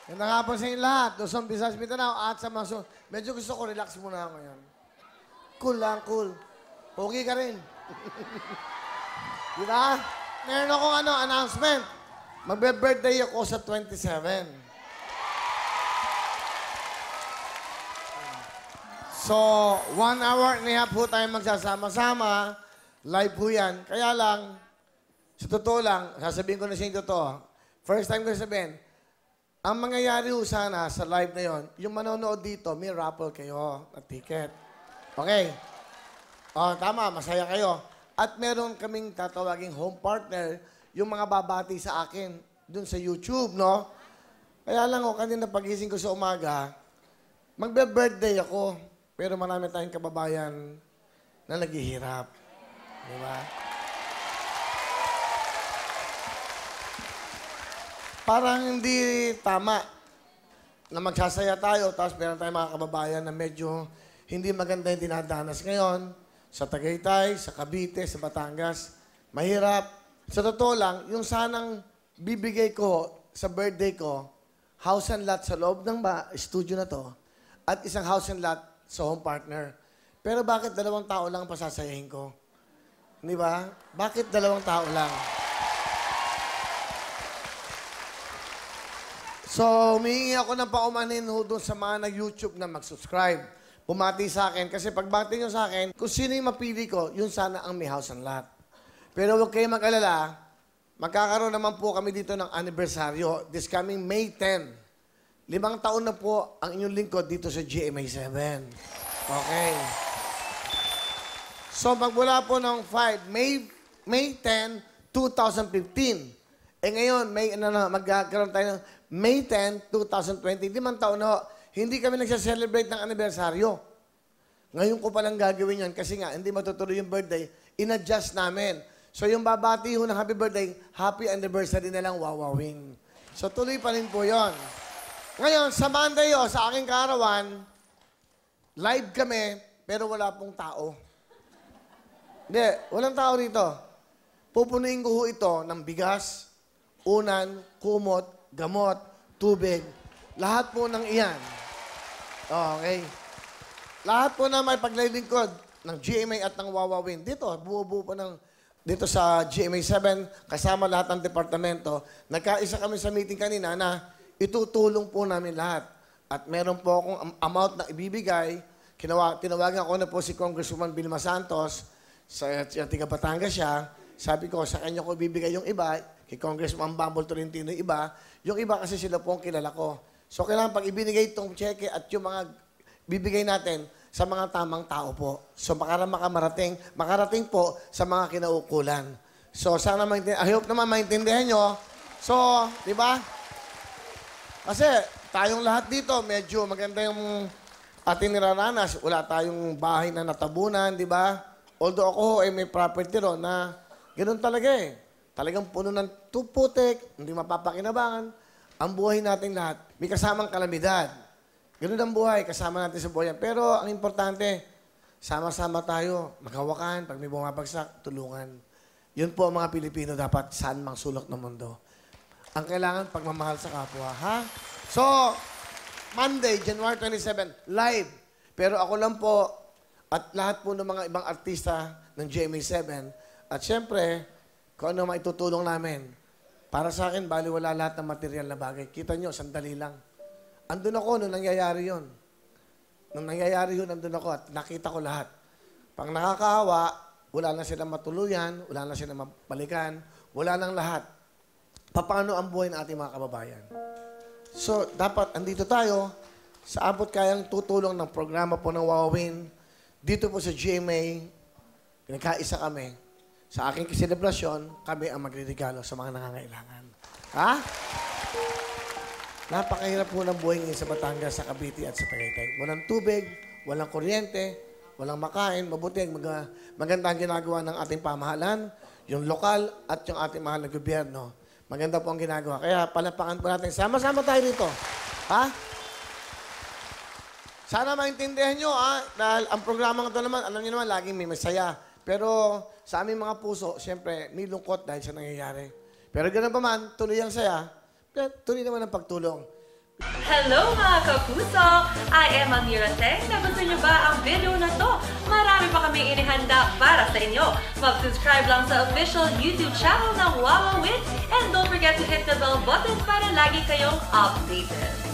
Ganda nga po sa inyo lahat. Luzon, Visayas, Mindanao at sa mga medyo gusto ko relax muna ako ngayon. Cool lang, cool. Pogi ka rin. Di ba? Meron akong announcement. Magbe-birthday ako sa 27. So, 1 hour and a half po tayo magsasama-sama. Live po yan. Kaya lang, sa totoo lang, sasabihin ko na sa inyo totoo. First time ko sabihin, ang mangyayari ho sana sa live na yon, yung manonood dito, may raffle kayo na ticket. Okay. O, tama, masaya kayo. At meron kaming tatawaging home partner, yung mga babati sa akin dun sa YouTube, no? Kaya lang ho, kanina pagising ko sa umaga, magbe-birthday ako. Pero marami tayong kababayan na naghihirap. Di ba? Parang hindi tama na magsasaya tayo tapos meron tayong mga kababayan na medyo hindi maganda yung dinadanas ngayon sa Tagaytay, sa Cavite, sa Batangas. Mahirap. Sa totoo lang, yung sanang bibigay ko sa birthday ko, house and lot sa loob ng studio na to at isang house and lot sa home partner. Pero bakit 2 tao lang pasasayahin ko? Di ba? Bakit 2 tao lang? So, humihingi ako ng paumanhin doon sa mga nag-YouTube na mag-subscribe. Bumati sa akin. Kasi pagbati nyo sa akin, kung sino yung mapili ko, yun sana ang may house and lot. Pero huwag kayong mag-alala, magkakaroon naman po kami dito ng anibersaryo this coming May 10. 5 taon na po ang inyong lingkod dito sa GMA 7. Okay. So, magmula po ng May 10, 2015. Ngayon, magkakaroon tayo ng May 10, 2020. 5 taon na, hindi kami nagsa-celebrate ng anibersaryo. Ngayon ko palang gagawin yan kasi nga, hindi matutuloy yung birthday, in-adjust namin. So, yung babati ho ng happy birthday, happy anniversary na lang wawawin. So, tuloy pa rin po yon. Ngayon, sa Monday sa aking kaarawan, live kami, pero wala pong tao. Hindi, walang tao rito. Pupunuin ko ho ito ng bigas, unan, kumot, gamot, tubig. Lahat po ng iyan. Okay. Lahat po na may paglilingkod ng GMA at ng Wawawin. Dito, buo-buo po dito sa GMA 7, kasama lahat ng departamento. Nagkaisa kami sa meeting kanina na itutulong po namin lahat. At meron po akong amount na ibibigay. Tinawagan ko na po si Congresswoman Vilma Santos, sa tiga Batangas siya. Sabi ko, sa kanya ko ibibigay yung iba, kay Congressman Bambol Tolentino yung iba. Yung iba kasi sila po ang kilala ko. So, kailangan pag ibinigay itong cheque at yung mga bibigay natin sa mga tamang tao po. So, makarating po sa mga kinaukulan. So, sana I hope naman maintindihan nyo. So, di ba? Kasi tayong lahat dito, medyo maganda yung ating niraranas. Wala tayong bahay na natabunan, di ba? Although ako may property ron na ganoon talaga eh. Talagang puno ng tuputik, hindi mapapakinabangan. Ang buhay natin lahat, may kasamang kalamidad. Ganoon ang buhay, kasama natin sa buhay. Pero ang importante, sama-sama tayo, maghawakan, pag may bumabagsak, tulungan. Yun po ang mga Pilipino dapat saan mang sulok ng mundo. Ang kailangan, pagmamahal sa kapwa, ha? So, Monday, January 27, live. Pero ako lang po, at lahat po ng mga ibang artista ng GMA7. At syempre, kung ano maitutulong namin. Para sa akin, baliwala lahat ng material na bagay. Kita nyo, sandali lang. Andun ako nung nangyayari yun. Nung nangyayari yun, andun ako at nakita ko lahat. Pang nakakahawa, wala na silang matuluyan, wala na silang mabalikan, wala nang lahat. Paano ang buhay ng ating mga kababayan? So, dapat andito tayo sa abot kayang tutulong ng programa po ng Wawawin. Dito po sa GMA, pinagkaisa kami. Sa aking selebrasyon, kami ang magre-regalo sa mga nangangailangan. Ha? Napakahirap po ng buhay ngayon sa Batangas, sa Cavite at sa Tagaytay. Walang tubig, walang kuryente, walang makain, mabuti. Maganda ang ginagawa ng ating pamahalaan, yung lokal at yung ating mahal na gobyerno. Maganda po ang ginagawa. Kaya palapakan po natin. Sama-sama tayo dito. Ha? Sana maintindihan nyo, dahil ang programa ito naman, alam niyo naman, laging may masaya. Pero sa aming mga puso, siyempre, may lungkot dahil sa nangyayari. Pero ganoon pa man, tuloy ang saya, tuloy naman ang pagtulong. Hello mga kapuso! I am Amira Teng. Nagustuhan niyo ba ang video na to? Marami pa kami inihanda para sa inyo. Mag-subscribe lang sa official YouTube channel ng Wawa Win and don't forget to hit the bell button para lagi kayong updated.